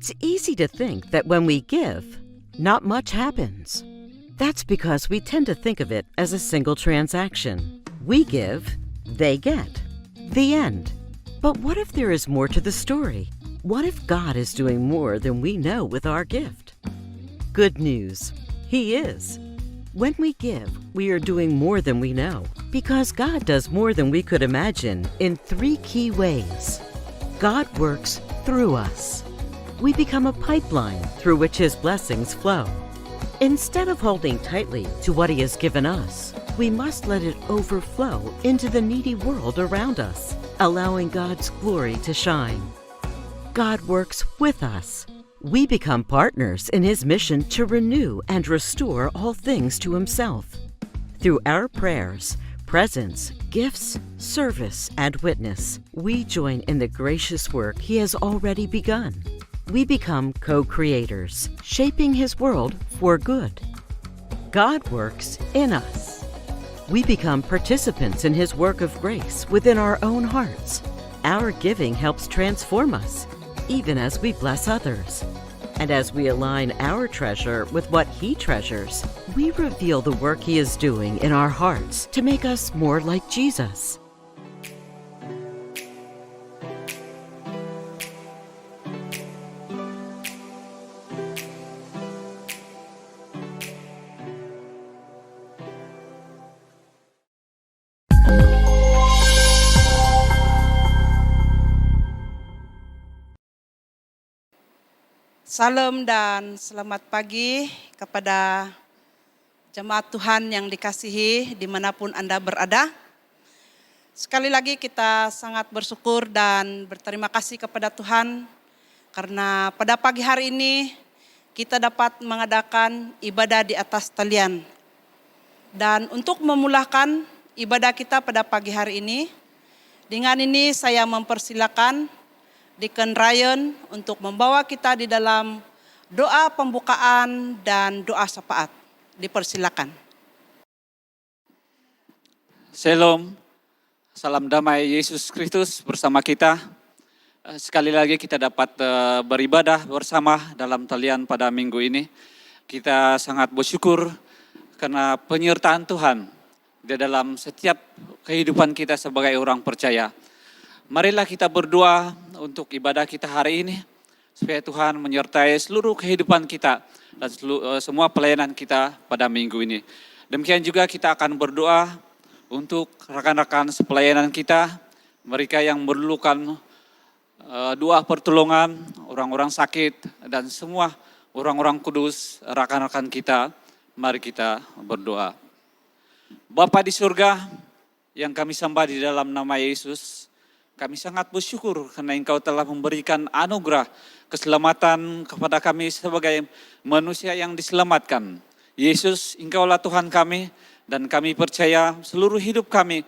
It's easy to think that when we give, not much happens. That's because we tend to think of it as a single transaction. We give, they get. The end. But what if there is more to the story? What if God is doing more than we know with our gift? Good news. He is. When we give, we are doing more than we know, because God does more than we could imagine in 3 key ways. God works through us. We become a pipeline through which His blessings flow. Instead of holding tightly to what He has given us, we must let it overflow into the needy world around us, allowing God's glory to shine. God works with us. We become partners in His mission to renew and restore all things to Himself. Through our prayers, presence, gifts, service, and witness, we join in the gracious work He has already begun. We become co-creators, shaping His world for good. God works in us. We become participants in His work of grace within our own hearts. Our giving helps transform us, even as we bless others. And as we align our treasure with what He treasures, we reveal the work He is doing in our hearts to make us more like Jesus. Salam dan selamat pagi kepada jemaat Tuhan yang dikasihi dimanapun Anda berada. Sekali lagi kita sangat bersyukur dan berterima kasih kepada Tuhan karena pada pagi hari ini kita dapat mengadakan ibadah di atas talian. Dan untuk memulakan ibadah kita pada pagi hari ini, dengan ini saya mempersilakan Deacon Ryan untuk membawa kita di dalam doa pembukaan dan doa syafaat. Dipersilakan. Shalom, salam damai Yesus Kristus bersama kita. Sekali lagi kita dapat beribadah bersama dalam talian pada minggu ini. Kita sangat bersyukur karena penyertaan Tuhan di dalam setiap kehidupan kita sebagai orang percaya. Marilah kita berdoa untuk ibadah kita hari ini, supaya Tuhan menyertai seluruh kehidupan kita dan semua pelayanan kita pada minggu ini. Demikian juga kita akan berdoa untuk rekan-rekan sepelayanan kita, mereka yang memerlukan doa pertolongan, orang-orang sakit dan semua orang-orang kudus, rekan-rekan kita, mari kita berdoa. Bapa di surga yang kami sembah di dalam nama Yesus, kami sangat bersyukur karena Engkau telah memberikan anugerah keselamatan kepada kami sebagai manusia yang diselamatkan. Yesus, Engkaulah Tuhan kami dan kami percaya seluruh hidup kami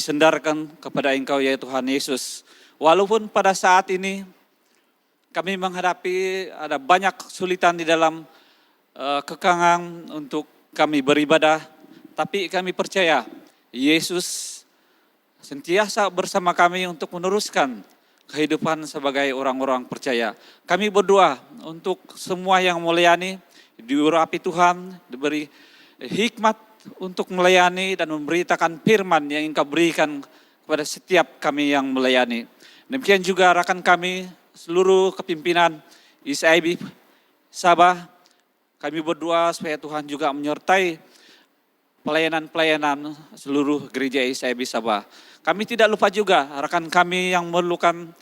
sandarkan kepada Engkau ya Tuhan Yesus. Walaupun pada saat ini kami menghadapi ada banyak kesulitan di dalam kekangan untuk kami beribadah, tapi kami percaya Yesus sentiasa bersama kami untuk meneruskan kehidupan sebagai orang-orang percaya. Kami berdoa untuk semua yang melayani, diurapi Tuhan, diberi hikmat untuk melayani dan memberitakan firman yang Engkau berikan kepada setiap kami yang melayani. Demikian juga rekan kami, seluruh kepimpinan ISIB Sabah, kami berdoa supaya Tuhan juga menyertai pelayanan-pelayanan seluruh gereja ISIB Sabah. Kami tidak lupa juga rekan kami yang memerlukan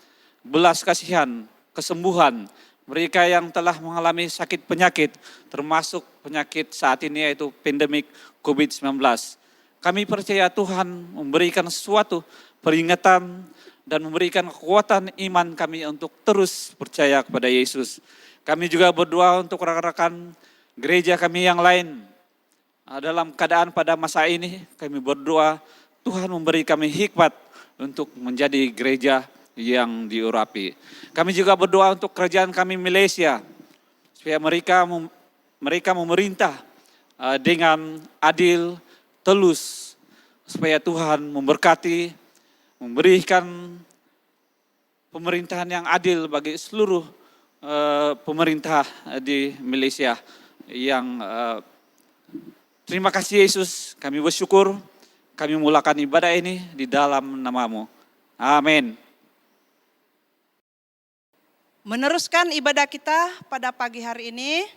belas kasihan, kesembuhan. Mereka yang telah mengalami sakit penyakit, termasuk penyakit saat ini yaitu pandemik COVID-19. Kami percaya Tuhan memberikan sesuatu peringatan dan memberikan kekuatan iman kami untuk terus percaya kepada Yesus. Kami juga berdoa untuk rekan-rekan gereja kami yang lain. Dalam keadaan pada masa ini kami berdoa Tuhan memberi kami hikmat untuk menjadi gereja yang diurapi. Kami juga berdoa untuk kerajaan kami Malaysia, supaya mereka memerintah dengan adil, telus, supaya Tuhan memberkati, memberikan pemerintahan yang adil bagi seluruh pemerintah di Malaysia yang terima kasih Yesus, kami bersyukur, kami mulakan ibadah ini di dalam nama-Mu. Amin. Meneruskan ibadah kita pada pagi hari ini,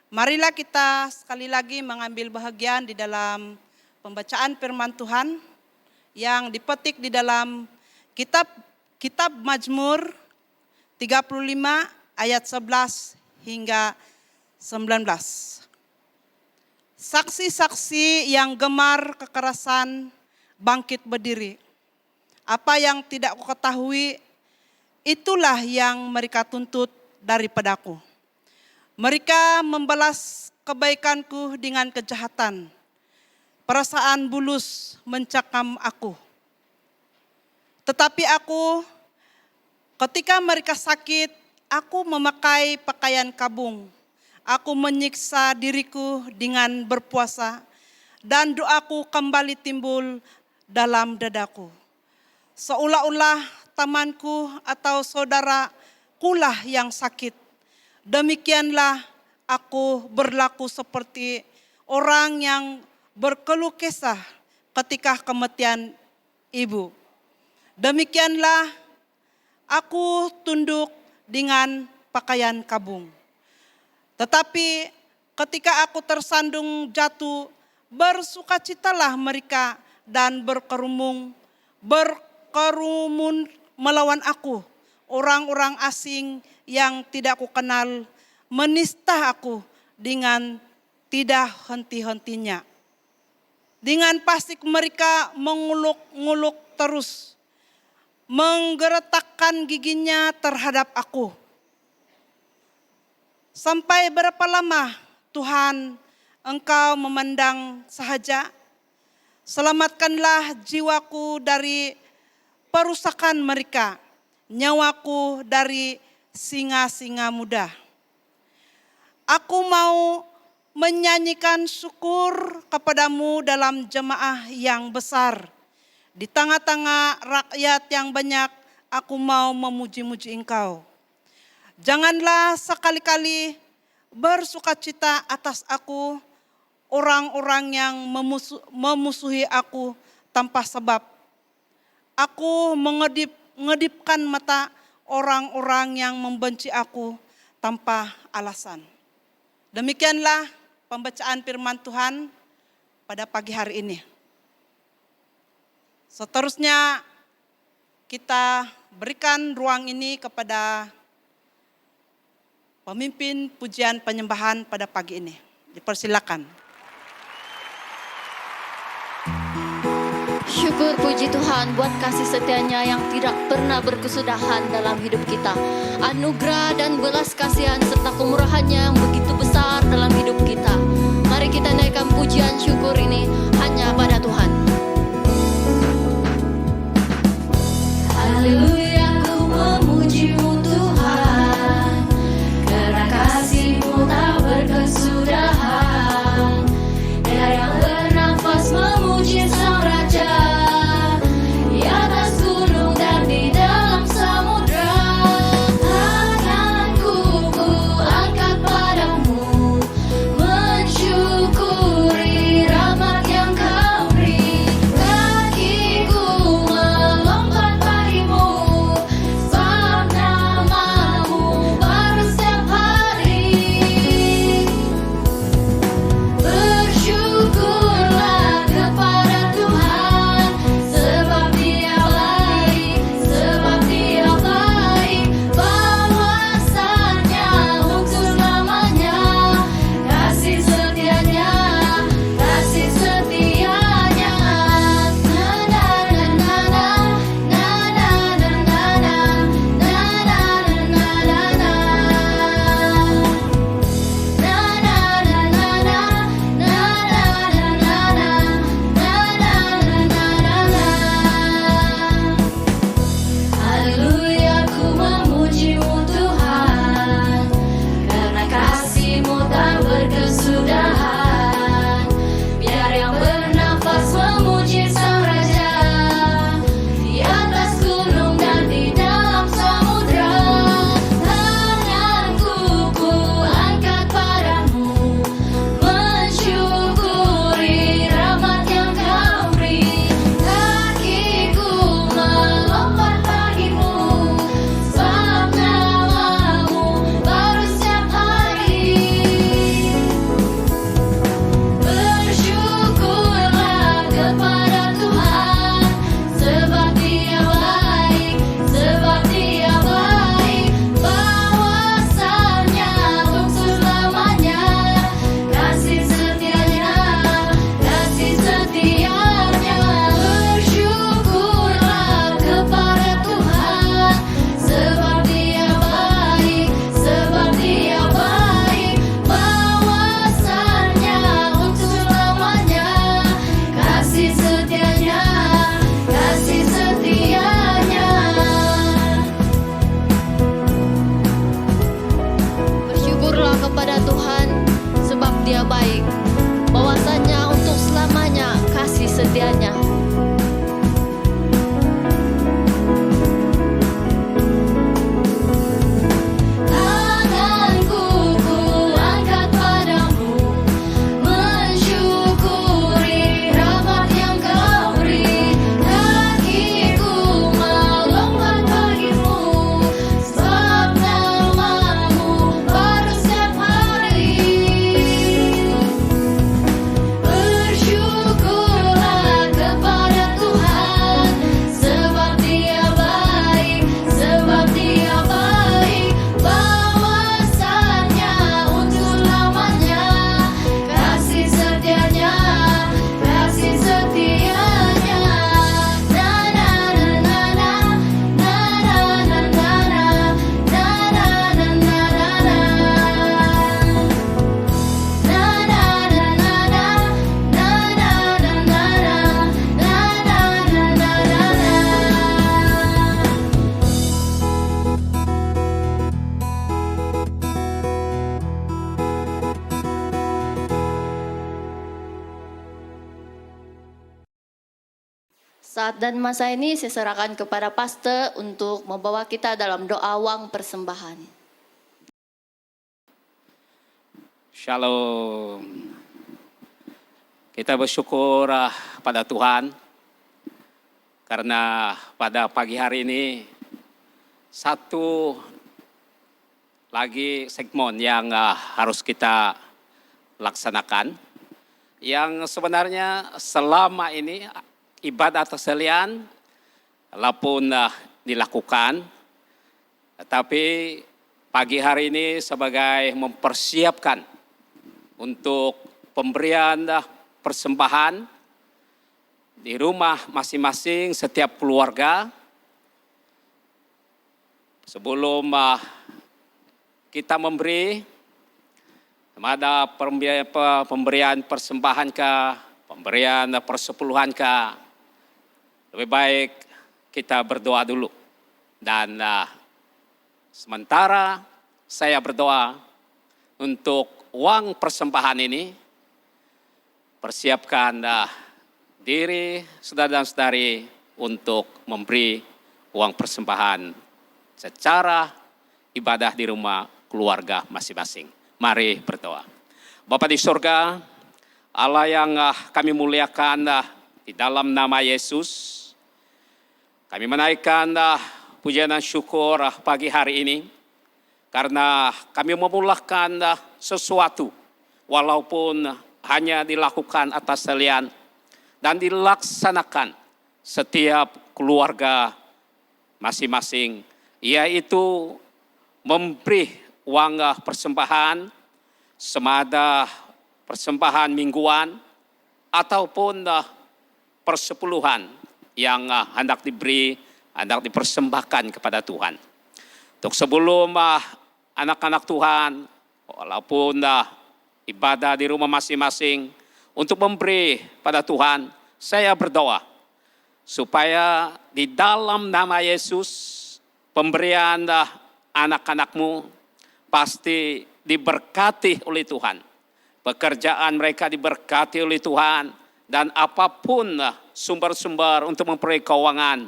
marilah kita sekali lagi mengambil bahagian di dalam pembacaan firman Tuhan yang dipetik di dalam kitab Mazmur 35 ayat 11 hingga 19. Saksi-saksi yang gemar kekerasan bangkit berdiri. Apa yang tidak kuketahui, itulah yang mereka tuntut daripadaku. Mereka membalas kebaikanku dengan kejahatan. Perasaan bulus mencakam aku. Tetapi aku, ketika mereka sakit, aku memakai pakaian kabung. Aku menyiksa diriku dengan berpuasa, dan doaku kembali timbul dalam dadaku. Seolah-olah temanku atau saudarakulah yang sakit. Demikianlah aku berlaku seperti orang yang berkeluh kesah ketika kematian ibu. Demikianlah aku tunduk dengan pakaian kabung. Tetapi ketika aku tersandung jatuh, bersukacitalah mereka dan berkerumun melawan aku. Orang-orang asing yang tidak kukenal menista aku dengan tidak henti-hentinya. Dengan fasik mereka menguluk-nguluk terus, menggeretakkan giginya terhadap aku. Sampai berapa lama Tuhan Engkau memandang sahaja? Selamatkanlah jiwaku dari perusakan mereka, nyawaku dari singa-singa muda. Aku mau menyanyikan syukur kepadamu dalam jemaah yang besar. Di tengah-tengah rakyat yang banyak, aku mau memuji-muji Engkau. Janganlah sekali-kali bersukacita atas aku, orang-orang yang memusuhi aku tanpa sebab. Aku mengedipkan mata orang-orang yang membenci aku tanpa alasan. Demikianlah pembacaan firman Tuhan pada pagi hari ini. Seterusnya kita berikan ruang ini kepada pemimpin pujian penyembahan pada pagi ini. Dipersilakan. Syukur puji Tuhan buat kasih setianya yang tidak pernah berkesudahan dalam hidup kita. Anugerah dan belas kasihan serta kemurahannya yang begitu besar dalam hidup kita. Mari kita naikkan pujian syukur ini hanya pada Tuhan. Haleluya, ku memuji-Mu Tuhan, karena kasih-Mu tak berkesudahan. Dia yang bernafas memuji Sang Raja, di atas gunung dan di dalam samudra. Tanganku ku angkat padamu, mensyukuri rahmat yang Kau beri. Saat dan masa ini saya serahkan kepada pastor untuk membawa kita dalam doa wang persembahan. Shalom. Kita bersyukur pada Tuhan karena pada pagi hari ini satu lagi segmen yang harus kita laksanakan, yang sebenarnya selama ini ibadah tasalian lapun dilakukan, tetapi pagi hari ini sebagai mempersiapkan untuk pemberian persembahan di rumah masing-masing setiap keluarga. Sebelum kita memberi, ada pemberian persembahan pemberian persepuluhan lebih baik kita berdoa dulu. Dan sementara saya berdoa untuk uang persembahan ini, persiapkan diri saudara dan saudari untuk memberi uang persembahan secara ibadah di rumah keluarga masing-masing. Mari berdoa. Bapa di surga, Allah yang kami muliakan, di dalam nama Yesus, kami menaikkan pujian dan syukur pagi hari ini, karena kami memulahkan sesuatu, walaupun hanya dilakukan atas talian dan dilaksanakan setiap keluarga masing-masing, yaitu memberi uang persembahan, semada persembahan mingguan ataupun persepuluhan yang hendak diberi, hendak dipersembahkan kepada Tuhan. Untuk sebelum anak-anak Tuhan, walaupun ibadah di rumah masing-masing, untuk memberi pada Tuhan, saya berdoa supaya di dalam nama Yesus, pemberian anak-anakmu pasti diberkati oleh Tuhan. Pekerjaan mereka diberkati oleh Tuhan, dan apapun sumber-sumber untuk memperoleh keuangan,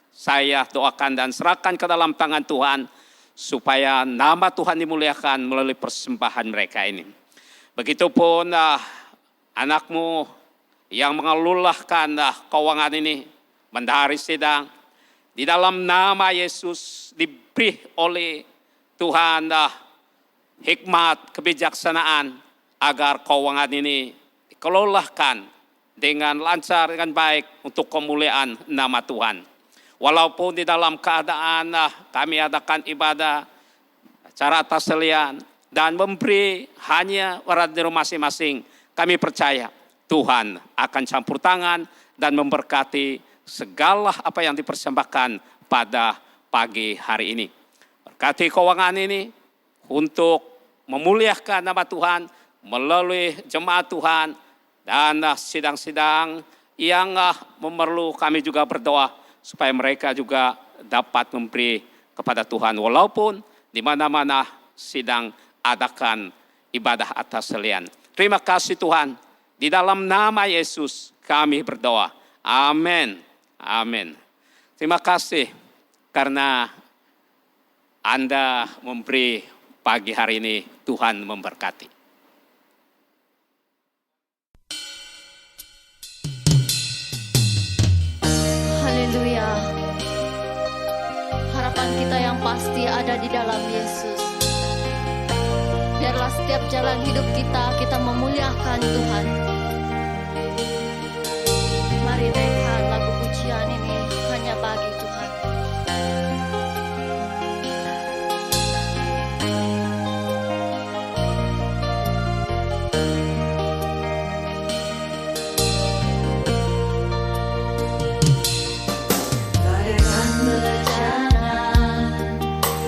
saya doakan dan serahkan ke dalam tangan Tuhan, supaya nama Tuhan dimuliakan melalui persembahan mereka ini. Begitupun anakmu yang mengelolahkan keuangan ini, bendahari sidang, di dalam nama Yesus diberi oleh Tuhan hikmat, kebijaksanaan, agar keuangan ini dikelolakan dengan lancar, dengan baik untuk kemuliaan nama Tuhan. Walaupun di dalam keadaan kami adakan ibadah cara tasalian dan memberi hanya pada di rumah masing-masing, kami percaya Tuhan akan campur tangan dan memberkati segala apa yang dipersembahkan pada pagi hari ini. Berkati keuangan ini untuk memuliakan nama Tuhan melalui jemaat Tuhan dan sidang-sidang yang memerlu, kami juga berdoa supaya mereka juga dapat memberi kepada Tuhan, walaupun di mana-mana sidang adakan ibadah atas salian. Terima kasih Tuhan, di dalam nama Yesus kami berdoa. Amin. Amin. Terima kasih karena Anda memberi pagi hari ini. Tuhan memberkati. Haleluya. Harapan kita yang pasti ada di dalam Yesus. Biarlah setiap jalan hidup kita memuliakan Tuhan. Mari naikkan lagu pujian ini hanya bagi Tuhan.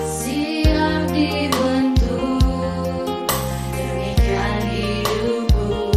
Siap dibentuk demikian hidupku.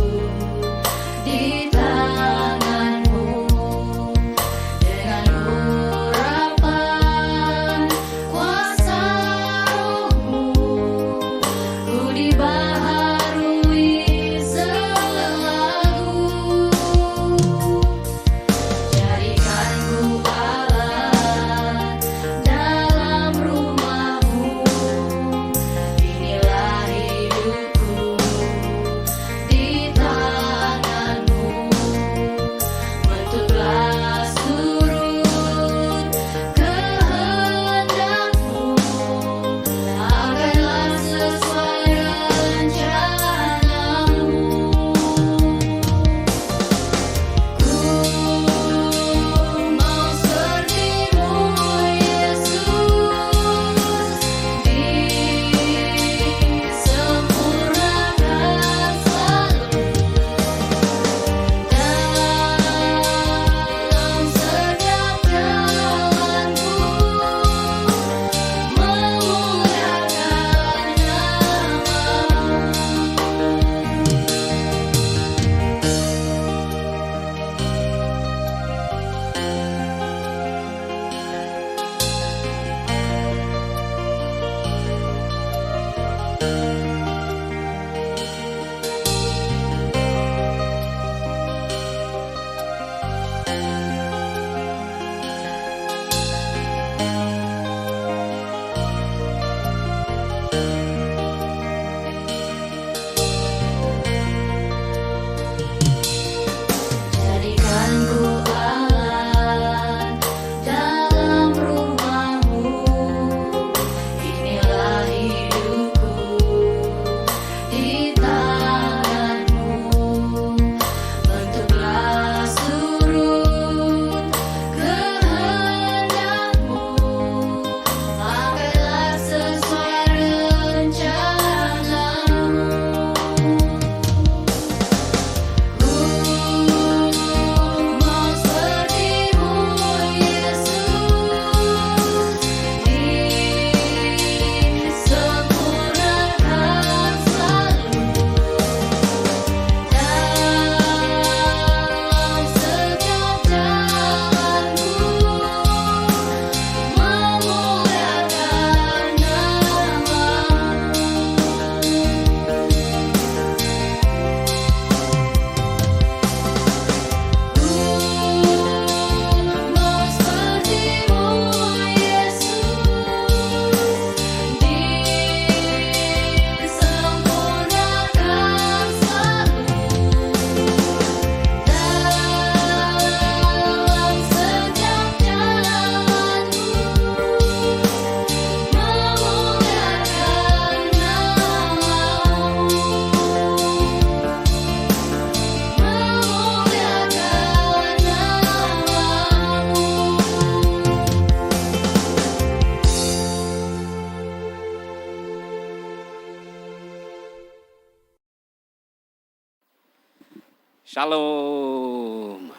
Shalom.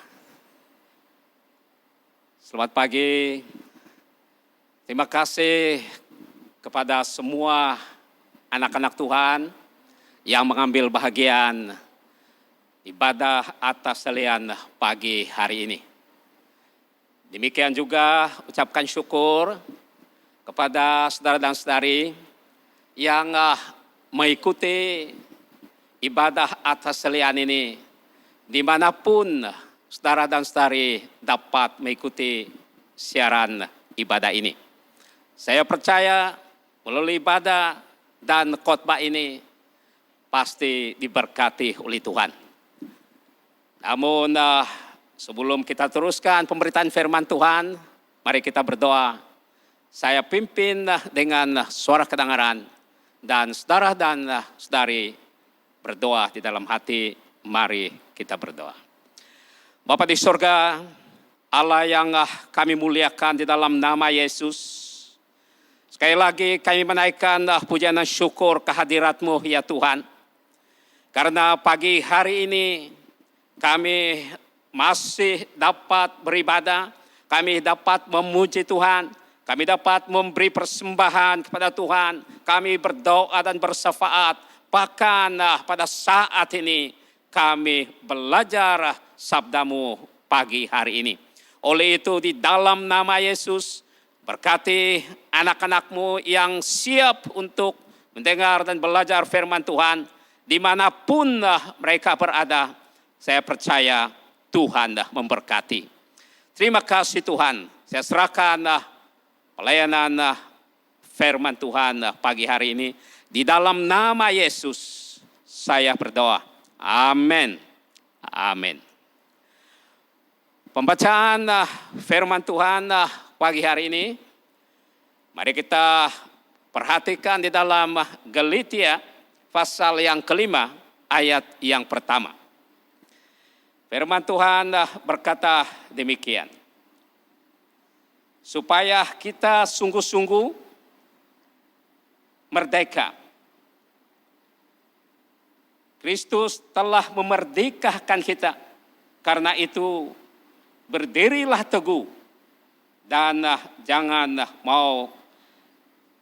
Selamat pagi. Terima kasih kepada semua anak-anak Tuhan yang mengambil bahagian ibadah atas talian pagi hari ini. Demikian juga ucapkan syukur kepada saudara dan saudari yang mengikuti ibadah atas talian ini dimanapun saudara dan saudari dapat mengikuti siaran ibadah ini. Saya percaya melalui ibadah dan khotbah ini pasti diberkati oleh Tuhan. Namun sebelum kita teruskan pemberitaan firman Tuhan, mari kita berdoa. Saya pimpin dengan suara kedengaran dan saudara dan saudari berdoa di dalam hati. Mari kita berdoa. Bapa di surga, Allah yang kami muliakan di dalam nama Yesus. Sekali lagi kami menaikkan pujian dan syukur kehadirat-Mu ya Tuhan. Karena pagi hari ini kami masih dapat beribadah, kami dapat memuji Tuhan, kami dapat memberi persembahan kepada Tuhan, kami berdoa dan bersyafaat, bahkan pada saat ini kami belajar sabda-Mu pagi hari ini. Oleh itu di dalam nama Yesus, berkati anak-anak-Mu yang siap untuk mendengar dan belajar firman Tuhan, dimanapun mereka berada, saya percaya Tuhan memberkati. Terima kasih Tuhan, saya serahkan pelayanan firman Tuhan pagi hari ini. Di dalam nama Yesus saya berdoa. Amin. Amin. Pembacaan firman Tuhan pagi hari ini, mari kita perhatikan di dalam Galatia pasal yang kelima ayat yang pertama. Firman Tuhan berkata demikian. Supaya kita sungguh-sungguh merdeka. Kristus telah memerdekakan kita. Karena itu berdirilah teguh dan jangan mau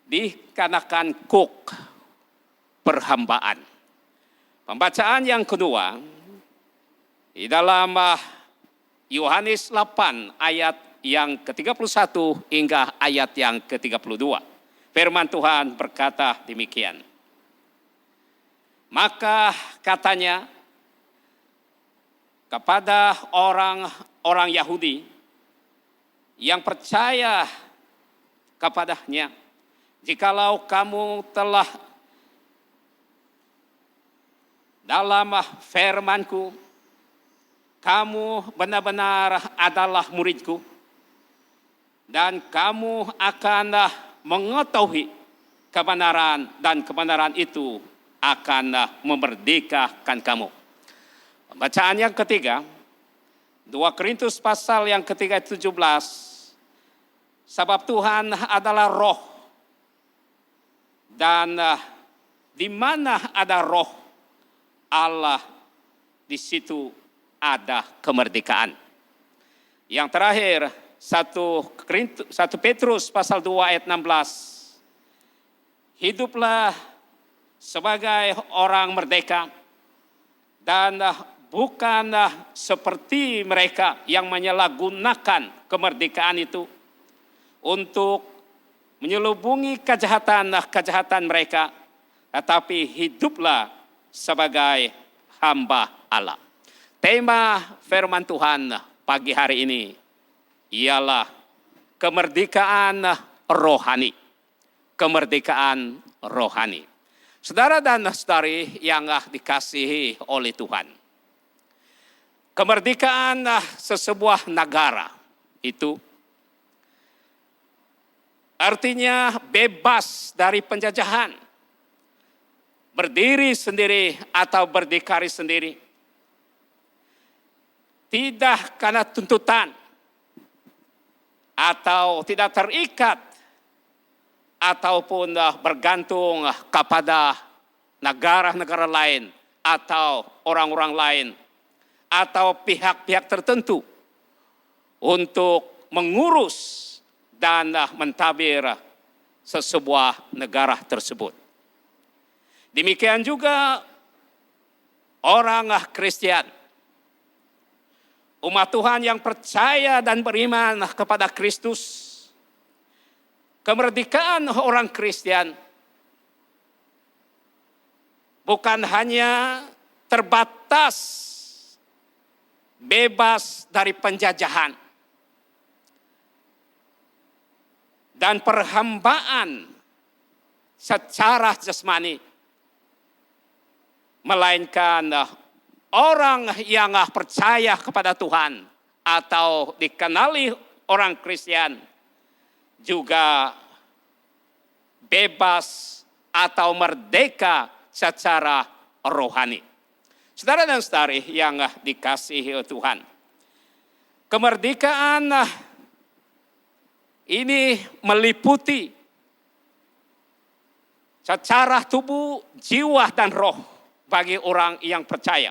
dikenakan kuk perhambaan. Pembacaan yang kedua di dalam Yohanes 8 ayat yang ke-31 hingga ayat yang ke-32. Firman Tuhan berkata demikian. Maka katanya kepada orang Yahudi yang percaya kepadanya, jikalau kamu telah dalam firman-Ku, kamu benar-benar adalah murid-Ku, dan kamu akan mengetahui kebenaran, dan kebenaran itu akan memerdekakan kamu. Bacaan yang ketiga, 2 Korintus pasal yang ketiga 17, sebab Tuhan adalah roh, dan di mana ada roh Allah, di situ ada kemerdekaan. Yang terakhir 1 Petrus pasal 2 ayat 16. Hiduplah sebagai orang merdeka dan bukan seperti mereka yang menyalahgunakan kemerdekaan itu untuk menyelubungi kejahatan mereka, tetapi hiduplah sebagai hamba Allah. Tema firman Tuhan pagi hari ini ialah kemerdekaan rohani. Kemerdekaan rohani. Saudara dan saudari yang dikasihi oleh Tuhan. Kemerdekaan sesebuah negara itu artinya bebas dari penjajahan. Berdiri sendiri atau berdikari sendiri. Tidak karena tuntutan atau tidak terikat ataupun bergantung kepada negara-negara lain atau orang-orang lain atau pihak-pihak tertentu untuk mengurus dan mentadbir sesebuah negara tersebut. Demikian juga orang Kristen, umat Tuhan yang percaya dan beriman kepada Kristus. Kemerdekaan orang Kristen bukan hanya terbatas bebas dari penjajahan dan perhambaan secara jasmani, melainkan orang yang percaya kepada Tuhan atau dikenali orang Kristen juga bebas atau merdeka secara rohani. Saudara dan saudari yang dikasihi Tuhan, kemerdekaan ini meliputi secara tubuh, jiwa, dan roh bagi orang yang percaya,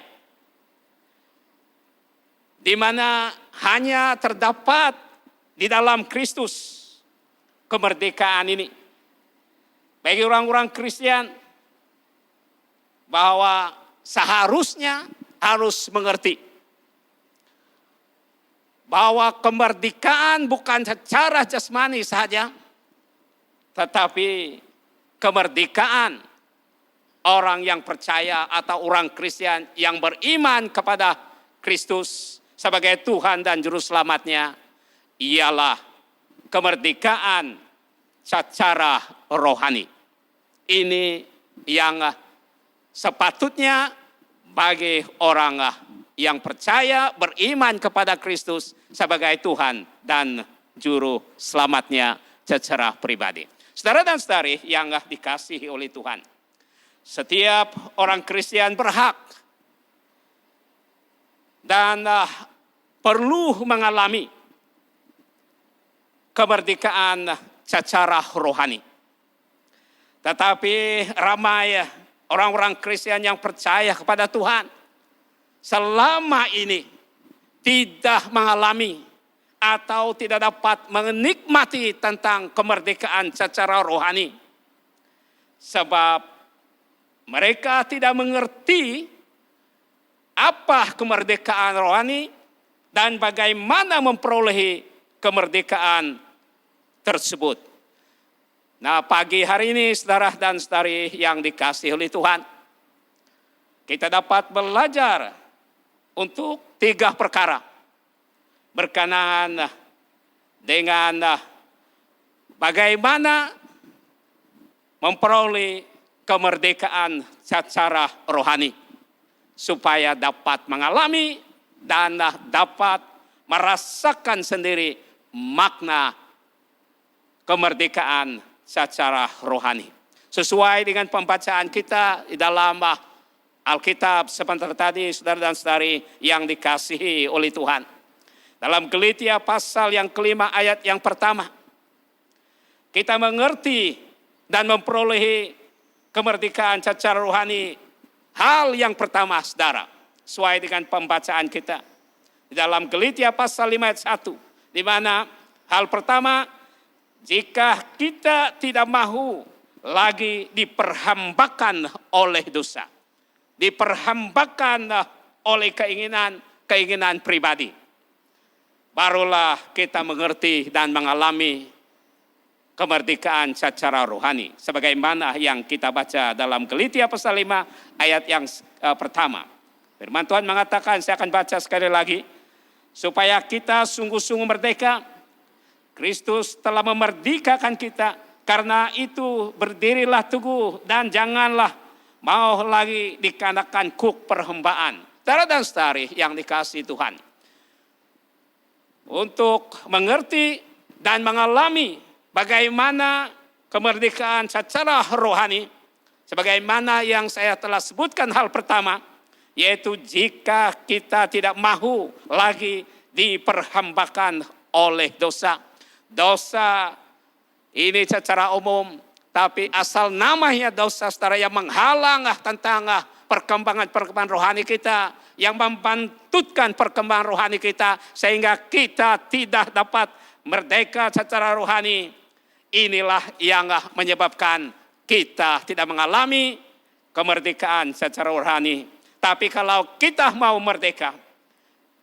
di mana hanya terdapat di dalam Kristus kemerdekaan ini. Bagi orang-orang Kristen, bahwa seharusnya harus mengerti bahwa kemerdekaan bukan secara jasmani saja, tetapi kemerdekaan orang yang percaya atau orang Kristen yang beriman kepada Kristus sebagai Tuhan dan Juru Selamatnya ialah kemerdekaan secara rohani. Ini yang sepatutnya bagi orang yang percaya beriman kepada Kristus sebagai Tuhan dan Juru Selamatnya secara pribadi. Saudara dan saudari yang dikasihi oleh Tuhan, setiap orang Kristen berhak dan perlu mengalami kemerdekaan secara rohani. Tetapi ramai orang-orang Kristen yang percaya kepada Tuhan selama ini tidak mengalami atau tidak dapat menikmati tentang kemerdekaan secara rohani. Sebab mereka tidak mengerti apa kemerdekaan rohani dan bagaimana memperoleh kemerdekaan tersebut. Nah, pagi hari ini saudara dan saudari yang dikasihi oleh Tuhan, kita dapat belajar untuk 3 perkara berkenaan dengan bagaimana memperoleh kemerdekaan secara rohani, supaya dapat mengalami dan dapat merasakan sendiri makna kemerdekaan secara rohani. Sesuai dengan pembacaan kita di dalam Alkitab sebentar tadi, saudara dan saudari yang dikasihi oleh Tuhan. Dalam Galatia pasal yang kelima ayat yang pertama, kita mengerti dan memperoleh kemerdekaan secara rohani. Hal yang pertama, saudara, sesuai dengan pembacaan kita di dalam Galatia pasal 5 ayat 1, di mana hal pertama, jika kita tidak mahu lagi diperhambakan oleh dosa, diperhambakan oleh keinginan pribadi, barulah kita mengerti dan mengalami kemerdekaan secara rohani. Sebagaimana yang kita baca dalam Galatia pasal 5 ayat yang pertama. Firman Tuhan mengatakan, saya akan baca sekali lagi. Supaya kita sungguh-sungguh merdeka, Kristus telah memerdekakan kita. Karena itu berdirilah teguh dan janganlah mau lagi dikenakan kuk perhambaan. Saudara dan saudari yang dikasihi Tuhan, untuk mengerti dan mengalami bagaimana kemerdekaan secara rohani, sebagaimana yang saya telah sebutkan hal pertama, yaitu jika kita tidak mahu lagi diperhambakan oleh dosa. Dosa ini secara umum, tapi asal namanya dosa, saudara, yang menghalang tentang perkembangan rohani kita, yang membantutkan perkembangan rohani kita sehingga kita tidak dapat merdeka secara rohani. Inilah yang menyebabkan kita tidak mengalami kemerdekaan secara rohani. Tapi kalau kita mau merdeka,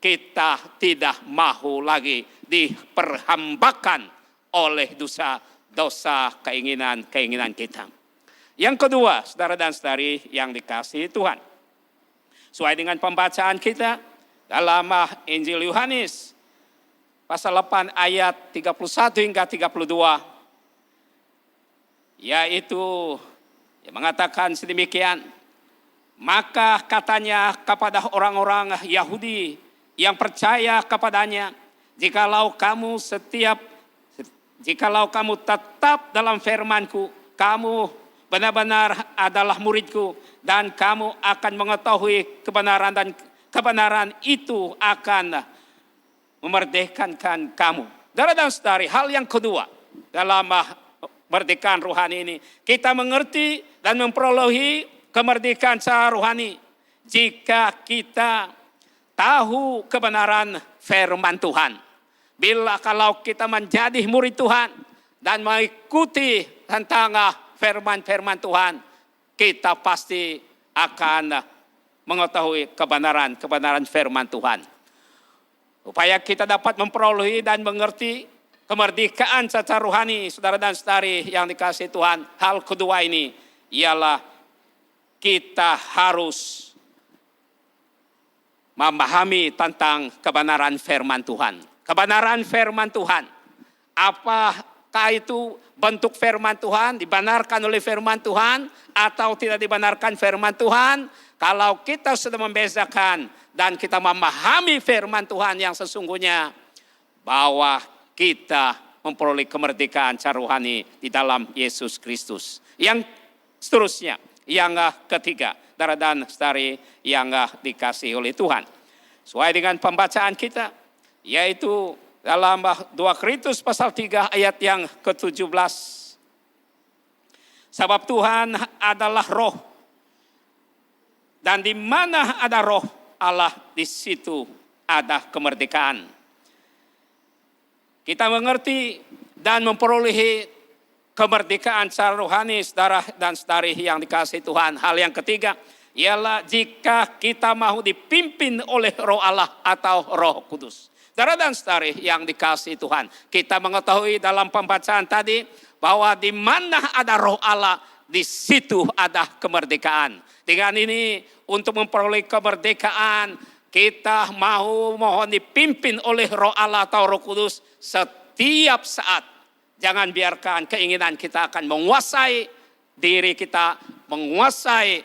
kita tidak mau lagi diperhambakan oleh dosa keinginan kita. Yang kedua, saudara dan saudari yang dikasihi Tuhan. Sesuai dengan pembacaan kita dalam Injil Yohanes pasal 8 ayat 31 hingga 32. Yaitu yang mengatakan sedemikian. Maka katanya kepada orang-orang Yahudi yang percaya kepadanya, jikalau kamu tetap dalam firman-Ku, kamu benar-benar adalah murid-Ku, dan kamu akan mengetahui kebenaran, dan kebenaran itu akan memerdekakan kamu. Saudara dan saudari, hal yang kedua dalam kemerdekaan rohani ini, kita mengerti dan memperolehi kemerdekaan secara rohani jika kita tahu kebenaran firman Tuhan. Kalau kita menjadi murid Tuhan dan mengikuti tentang firman Tuhan, kita pasti akan mengetahui kebenaran firman Tuhan. Supaya kita dapat memperolehi dan mengerti kemerdekaan secara rohani, saudara dan saudari yang dikasihi Tuhan, hal kedua ini ialah kita harus memahami tentang kebenaran firman Tuhan. Kebenaran firman Tuhan. Apakah itu bentuk firman Tuhan? Dibenarkan oleh firman Tuhan atau tidak dibenarkan firman Tuhan? Kalau kita sudah membezakan dan kita memahami firman Tuhan yang sesungguhnya, bahwa kita memperoleh kemerdekaan secara rohani di dalam Yesus Kristus. Yang seterusnya, yang ketiga, saudara dan saudari yang dikasihi oleh Tuhan. Sesuai dengan pembacaan kita, yaitu dalam 2 Korintus pasal 3 ayat yang ke-17. Sebab Tuhan adalah roh, dan di mana ada roh Allah, di situ ada kemerdekaan. Kita mengerti dan memperolehi kemerdekaan secara rohani, saudara dan saudari yang dikasihi Tuhan. Hal yang ketiga ialah jika kita mau dipimpin oleh Roh Allah atau Roh Kudus. Saudara dan saudari yang dikasihi Tuhan, kita mengetahui dalam pembacaan tadi bahwa di mana ada Roh Allah, di situ ada kemerdekaan. Dengan ini, untuk memperoleh kemerdekaan, kita mau mohon dipimpin oleh Roh Allah atau Roh Kudus setiap saat. Jangan biarkan keinginan kita akan menguasai diri kita, menguasai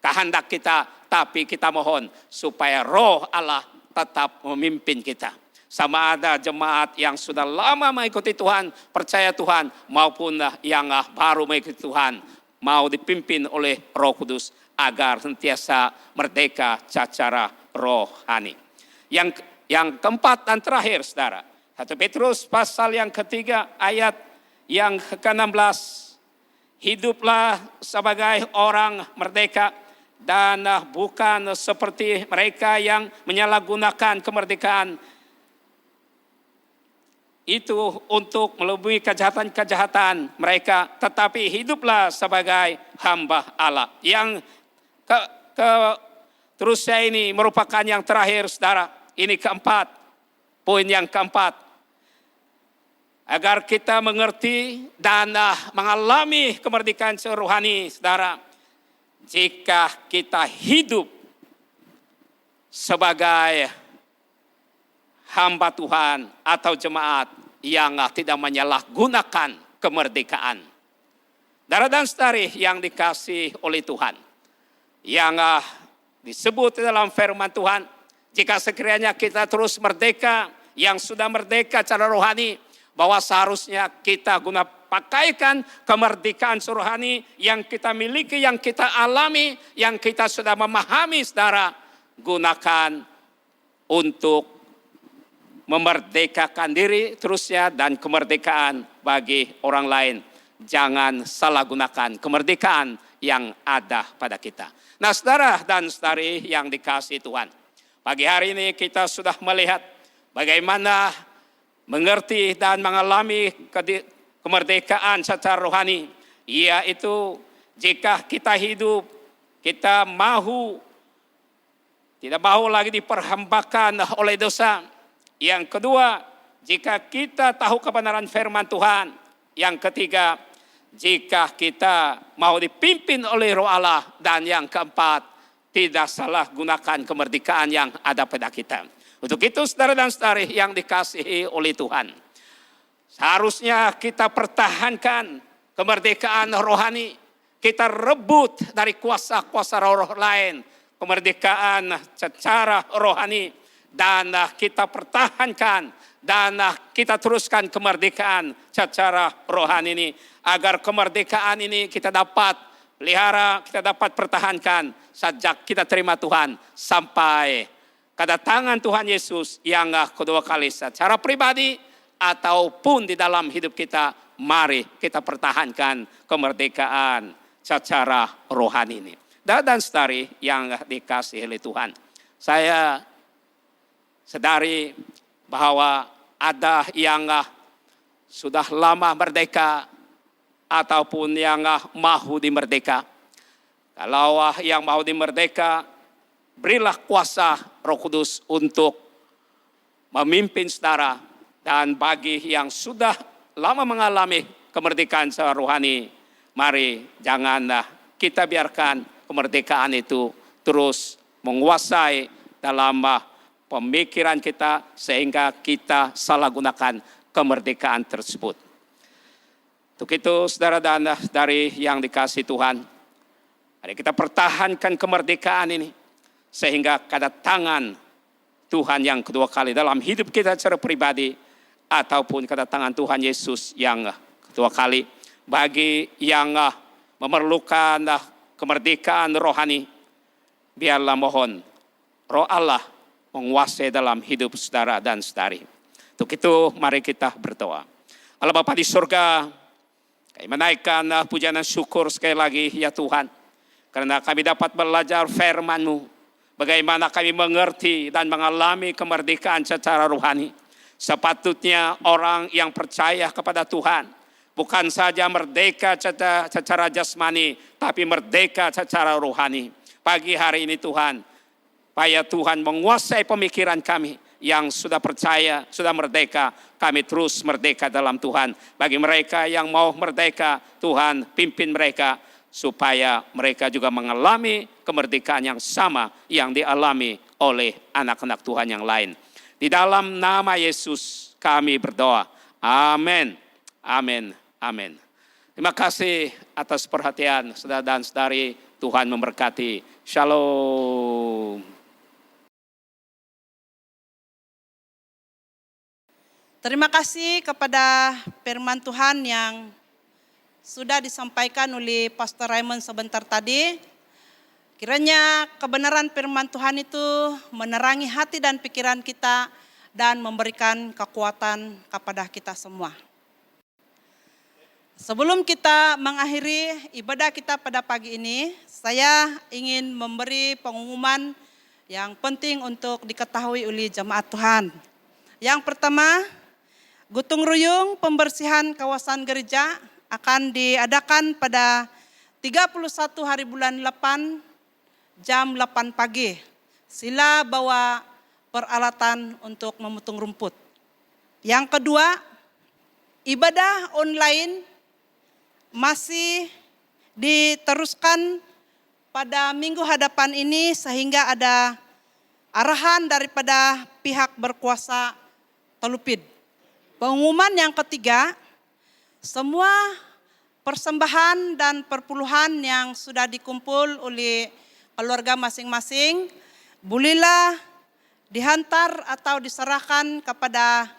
kehendak kita, tapi kita mohon supaya Roh Allah tetap memimpin kita. Sama ada jemaat yang sudah lama mengikuti Tuhan, percaya Tuhan, maupun yang baru mengikuti Tuhan, mau dipimpin oleh Roh Kudus agar sentiasa merdeka secara rohani. Yang keempat dan terakhir, saudara, 1 Petrus pasal yang ketiga ayat yang ke-16. Hiduplah sebagai orang merdeka dan bukan seperti mereka yang menyalahgunakan kemerdekaan itu untuk melebihi kejahatan-kejahatan mereka, tetapi hiduplah sebagai hamba Allah. Yang terusnya ini merupakan yang terakhir, saudara. Ini keempat, poin yang keempat. Agar kita mengerti dan mengalami kemerdekaan rohani, saudara. Jika kita hidup sebagai hamba Tuhan atau jemaat yang tidak menyalahgunakan kemerdekaan. Saudara dan saudari yang dikasihi oleh Tuhan, yang disebut dalam firman Tuhan, jika sekiranya kita terus merdeka, yang sudah merdeka secara rohani, bahwa seharusnya kita guna pakaikan kemerdekaan rohani yang kita miliki, yang kita alami, yang kita sudah memahami, saudara, gunakan untuk memerdekakan diri terusnya dan kemerdekaan bagi orang lain. Jangan salah gunakan kemerdekaan yang ada pada kita. Nah, saudara dan saudari yang dikasihi Tuhan, Pagi hari ini kita sudah melihat bagaimana mengerti dan mengalami kemerdekaan secara rohani, yaitu jika kita hidup, kita tidak mau lagi diperhambakan oleh dosa. Yang kedua, jika kita tahu kebenaran firman Tuhan. Yang ketiga, jika kita mau dipimpin oleh Roh Allah. Dan yang keempat, tidak salah gunakan kemerdekaan yang ada pada kita. Untuk itu saudara dan saudari yang dikasihi oleh Tuhan, seharusnya kita pertahankan kemerdekaan rohani. Kita rebut dari kuasa-kuasa roh lain kemerdekaan secara rohani, dan kita pertahankan dan kita teruskan kemerdekaan secara rohani ini, agar kemerdekaan ini kita dapat pelihara, kita dapat pertahankan sejak kita terima Tuhan sampai kedatangan Tuhan Yesus yang kedua kali secara pribadi ataupun di dalam hidup kita. Mari kita pertahankan kemerdekaan secara rohani ini. Dan saudari yang dikasihi oleh Tuhan, saya sadari bahwa ada yang sudah lama merdeka ataupun yang mau dimerdeka. Kalau yang mau dimerdeka, berilah kuasa Roh Kudus untuk memimpin saudara. Dan bagi yang sudah lama mengalami kemerdekaan secara rohani, mari janganlah kita biarkan kemerdekaan itu terus menguasai dalam pemikiran kita sehingga kita salah gunakan kemerdekaan tersebut. Untuk itu saudara dan saudari yang dikasihi Tuhan, mari kita pertahankan kemerdekaan ini sehingga kedatangan Tuhan yang kedua kali dalam hidup kita secara pribadi ataupun kedatangan Tuhan Yesus yang kedua kali. Bagi yang memerlukan kemerdekaan rohani, biarlah mohon Roh Allah menguasai dalam hidup saudara dan saudari. Untuk itu mari kita berdoa. Allah Bapa di surga, kami menaikkan pujian dan syukur sekali lagi ya Tuhan, karena kami dapat belajar firman-Mu, bagaimana kami mengerti dan mengalami kemerdekaan secara rohani. Sepatutnya orang yang percaya kepada Tuhan bukan saja merdeka secara jasmani, tapi merdeka secara rohani. Pagi hari ini Tuhan, supaya Tuhan menguasai pemikiran kami yang sudah percaya, sudah merdeka, kami terus merdeka dalam Tuhan. Bagi mereka yang mau merdeka, Tuhan pimpin mereka, supaya mereka juga mengalami kemerdekaan yang sama yang dialami oleh anak-anak Tuhan yang lain. Di dalam nama Yesus kami berdoa. Amin. Amin. Amin. Terima kasih atas perhatian saudara dan saudari. Tuhan memberkati. Shalom. Terima kasih kepada firman Tuhan yang sudah disampaikan oleh Pastor Raymond sebentar tadi. Kiranya kebenaran firman Tuhan itu menerangi hati dan pikiran kita dan memberikan kekuatan kepada kita semua. Sebelum kita mengakhiri ibadah kita pada pagi ini, saya ingin memberi pengumuman yang penting untuk diketahui oleh jemaat Tuhan. Yang pertama, gotong royong pembersihan kawasan gereja akan diadakan pada 31 hari bulan 8 jam 8 pagi. Sila bawa peralatan untuk memotong rumput. Yang kedua, ibadah online masih diteruskan pada minggu hadapan ini sehingga ada arahan daripada pihak berkuasa Telupid. Pengumuman yang ketiga, semua persembahan dan perpuluhan yang sudah dikumpul oleh keluarga masing-masing, bolehlah dihantar atau diserahkan kepada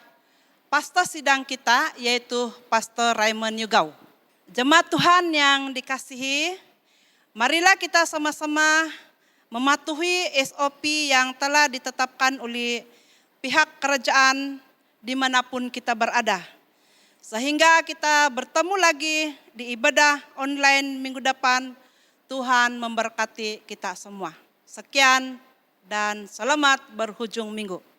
pastor sidang kita, yaitu Pastor Raymond Yugau. Jemaat Tuhan yang dikasihi, marilah kita sama-sama mematuhi SOP yang telah ditetapkan oleh pihak kerajaan dimanapun kita berada. Sehingga kita bertemu lagi di ibadah online minggu depan. Tuhan memberkati kita semua. Sekian, dan selamat berhujung minggu.